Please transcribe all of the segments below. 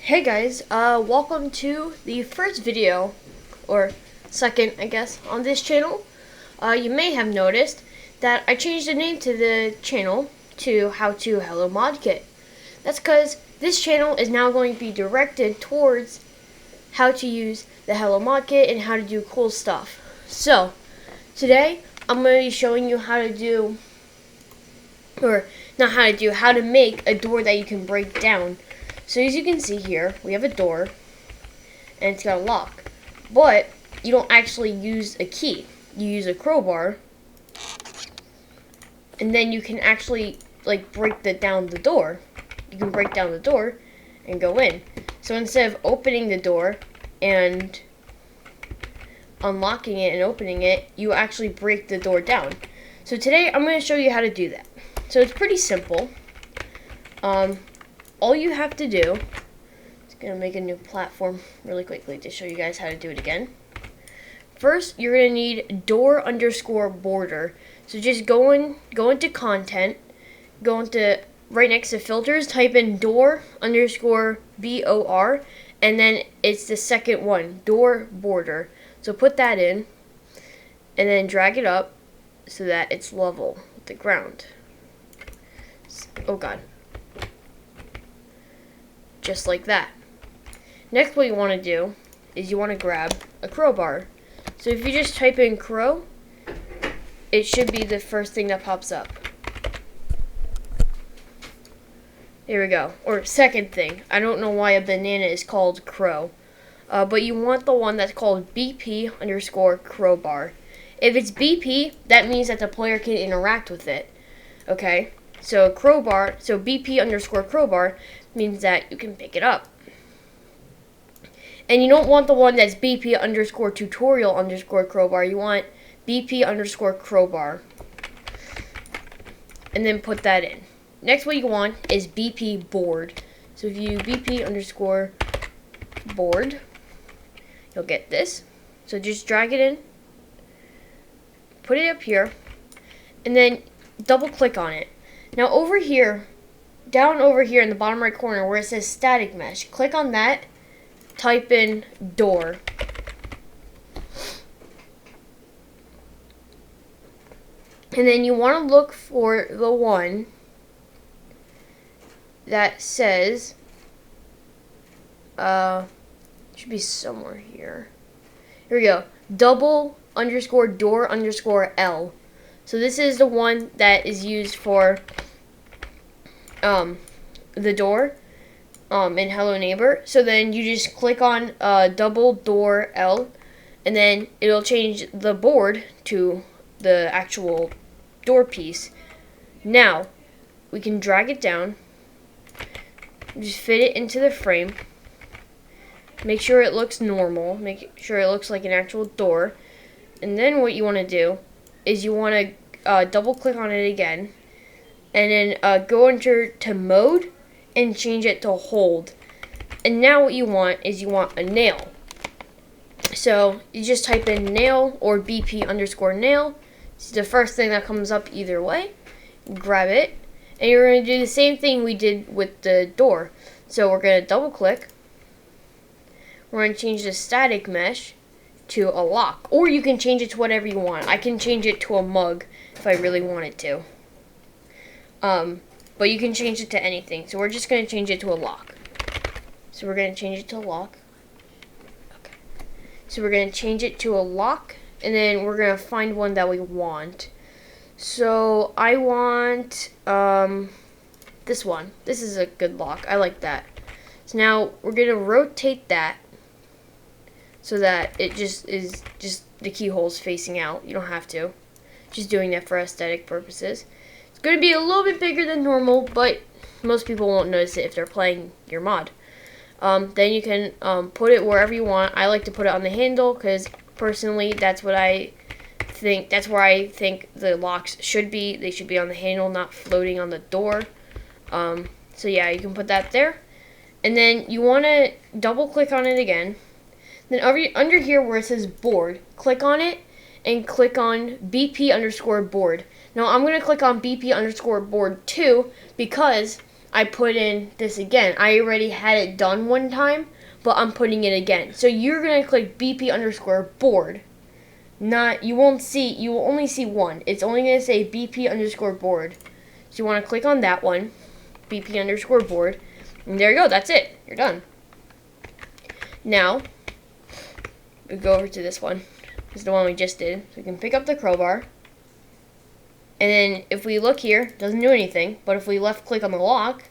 Hey guys, welcome to the first video, or second I guess, on this channel. You may have noticed that I changed the name to the channel to How to Hello Mod Kit. That's because this channel is now going to be directed towards how to use the Hello Mod Kit and how to do cool stuff. So, today I'm going to be showing you how to do, or not how to do, how to make a door that you can break down. So as you can see here, we have a door, and it's got a lock. But you don't actually use a key. You use a crowbar, and then you can actually break down the door. You can break down the door and go in. So instead of opening the door and unlocking it and opening it, you actually break the door down. So today I'm going to show you how to do that. So it's pretty simple. All you have to do, I'm going to make a new platform really quickly to show you guys how to do it again. First, you're going to need door_border. So just go into content, go into right next to filters, type in door_BOR, and then it's the second one, door border. So put that in, and then drag it up so that it's level with the ground. Oh god. Just like that. Next, what you want to do is you want to grab a crowbar. So if you just type in crow, it should be the first thing that pops up. There we go. Or second thing. I don't know why a banana is called crow. But you want the one that's called BP_crowbar. If it's BP, that means that the player can interact with it. Okay? So crowbar, so BP_crowbar means that you can pick it up. And you don't want the one that's BP_tutorial_crowbar. You want BP_crowbar. And then put that in. Next, what you want is BP board. So if you BP_board, you'll get this. So just drag it in, put it up here, and then double click on it. Now over here, down over here in the bottom right corner where it says static mesh, click on that, type in door. And then you want to look for the one that says, should be somewhere here. Here we go, double_door_L. So this is the one that is used for the door in Hello Neighbor. So then you just click on double door L, and then it'll change the board to the actual door piece. Now we can drag it down, just fit it into the frame, make sure it looks normal, make sure it looks like an actual door, and then what you want to do is you want to double click on it again, and then go into mode and change it to hold. And now what you want is you want a nail. So you just type in nail or BP_nail. It's the first thing that comes up either way. Grab it, and you're going to do the same thing we did with the door. So we're going to double click. We're going to change the static mesh to a lock, or you can change it to whatever you want. I can change it to a mug if I really wanted to. But you can change it to anything. So we're just going to change it to a lock. So we're going to change it to a lock. Okay. So we're going to change it to a lock, and then we're going to find one that we want. So I want this one. This is a good lock. I like that. So now we're going to rotate that so that it just is the keyhole's facing out. You don't have to. Just doing that for aesthetic purposes. It's going to be a little bit bigger than normal, but most people won't notice it if they're playing your mod. Then you can put it wherever you want. I like to put it on the handle because personally that's what I think. That's where I think the locks should be. They should be on the handle, not floating on the door. So yeah, you can put that there. And then you want to double click on it again. Then under here where it says board, click on it and click on BP_board. Now I'm going to click on BP_board 2 because I put in this again. I already had it done one time, but I'm putting it again. So you're going to click BP underscore board. You will only see one. It's only going to say BP underscore board. So you want to click on that one, BP underscore board. And there you go. That's it. You're done. Now, we go over to this one. This is the one we just did. So we can pick up the crowbar. And then if we look here, it doesn't do anything. But if we left click on the lock,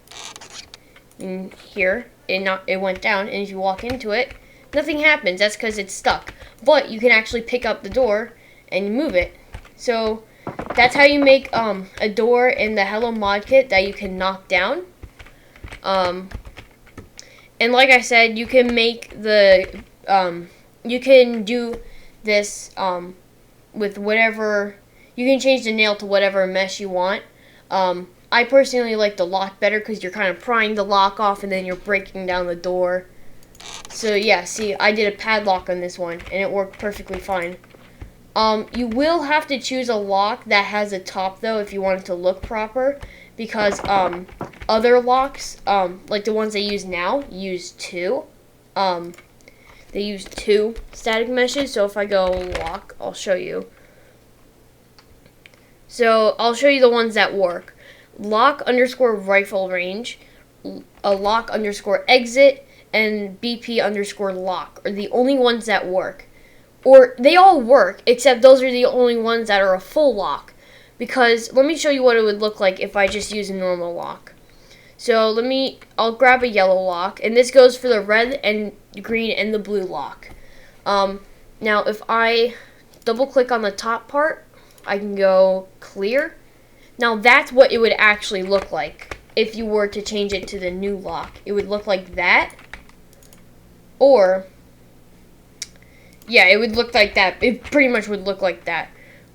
and here, it went down. And if you walk into it, nothing happens. That's because it's stuck. But you can actually pick up the door and move it. So that's how you make a door in the Hello Mod Kit that you can knock down. And like I said, you can make you can do this with whatever. You can change the nail to whatever mesh you want. I personally like the lock better because you're kind of prying the lock off and then you're breaking down the door. So yeah, see, I did a padlock on this one and it worked perfectly fine. You will have to choose a lock that has a top though if you want it to look proper, because other locks, like the ones they use now, use two. They use two static meshes. So if I go lock, I'll show you. So I'll show you the ones that work. Lock underscore rifle range, a lock underscore exit, and BP underscore lock are the only ones that work. Or they all work, except those are the only ones that are a full lock. Because let me show you what it would look like if I just use a normal lock. So I'll grab a yellow lock, and this goes for the red and green and the blue lock. Now if I double click on the top part, I can go clear. Now that's what it would actually look like if you were to change it to the new lock. It would look like that. Or, yeah, it would look like that. It pretty much would look like that.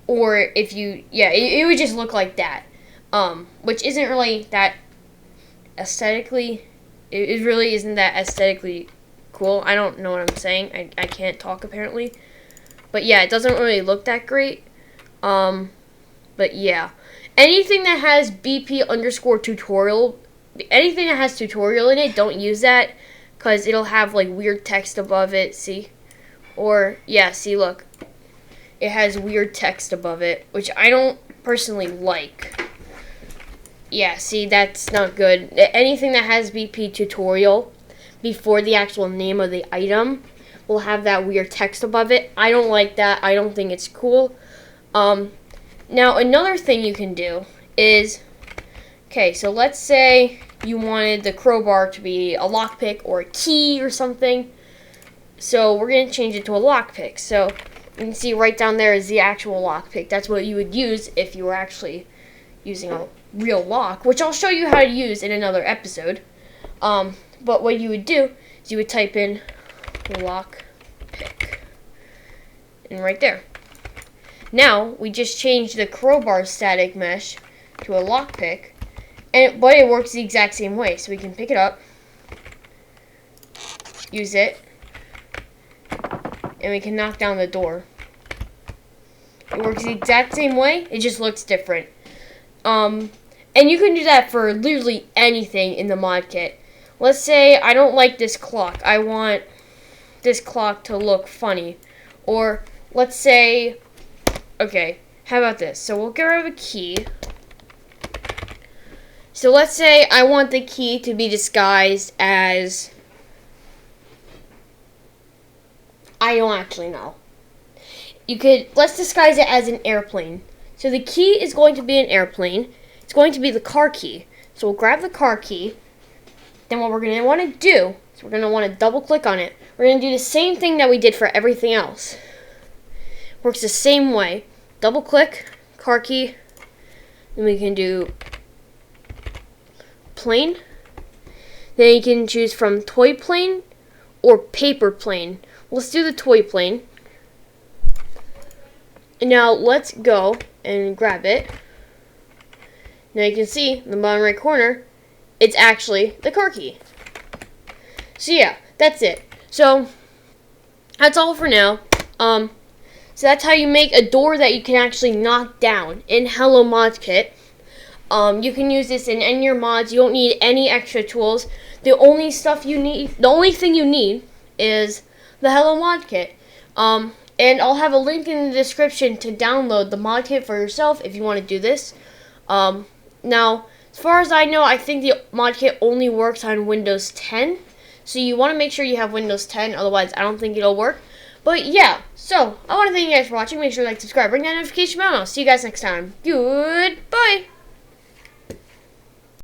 Or if you, yeah, it would just look like that. Which isn't really that aesthetically, it really isn't that aesthetically cool. I don't know what I'm saying. I can't talk apparently. But yeah, it doesn't really look that great. But yeah, anything that has BP underscore tutorial, anything that has tutorial in it, don't use that, because it'll have like weird text above it, see? Or, yeah, see, look, it has weird text above it, which I don't personally like. Yeah, see, that's not good. Anything that has BP tutorial before the actual name of the item will have that weird text above it. I don't like that. I don't think it's cool. Now, another thing you can do is, okay, so let's say you wanted the crowbar to be a lockpick or a key or something. So we're going to change it to a lockpick. So you can see right down there is the actual lockpick. That's what you would use if you were actually using a real lock, which I'll show you how to use in another episode. But what you would do is you would type in lockpick. And right there. Now, we just changed the crowbar static mesh to a lockpick, but it works the exact same way. So we can pick it up, use it, and we can knock down the door. It works the exact same way, it just looks different. And you can do that for literally anything in the mod kit. Let's say I don't like this clock. I want this clock to look funny. Or let's say, okay, how about this? So we'll get rid of a key. So let's say I want the key to be disguised as, I don't actually know. Let's disguise it as an airplane. So the key is going to be an airplane. It's going to be the car key. So we'll grab the car key. Then what we're going to want to do is we're going to want to double click on it. We're going to do the same thing that we did for everything else. Works the same way. Double click, car key, then we can do plane. Then you can choose from toy plane or paper plane. Let's do the toy plane. And now let's go and grab it. Now you can see in the bottom right corner, it's actually the car key. So yeah, that's it. So that's all for now. So that's how you make a door that you can actually knock down in Hello Mod Kit. You can use this in any of your mods. You don't need any extra tools. The only thing you need is the Hello Mod Kit. And I'll have a link in the description to download the mod kit for yourself if you want to do this. Now, as far as I know, I think the mod kit only works on Windows 10. So you want to make sure you have Windows 10, otherwise I don't think it'll work. But yeah, so I want to thank you guys for watching. Make sure to like, subscribe, ring that notification bell, and I'll see you guys next time. Goodbye!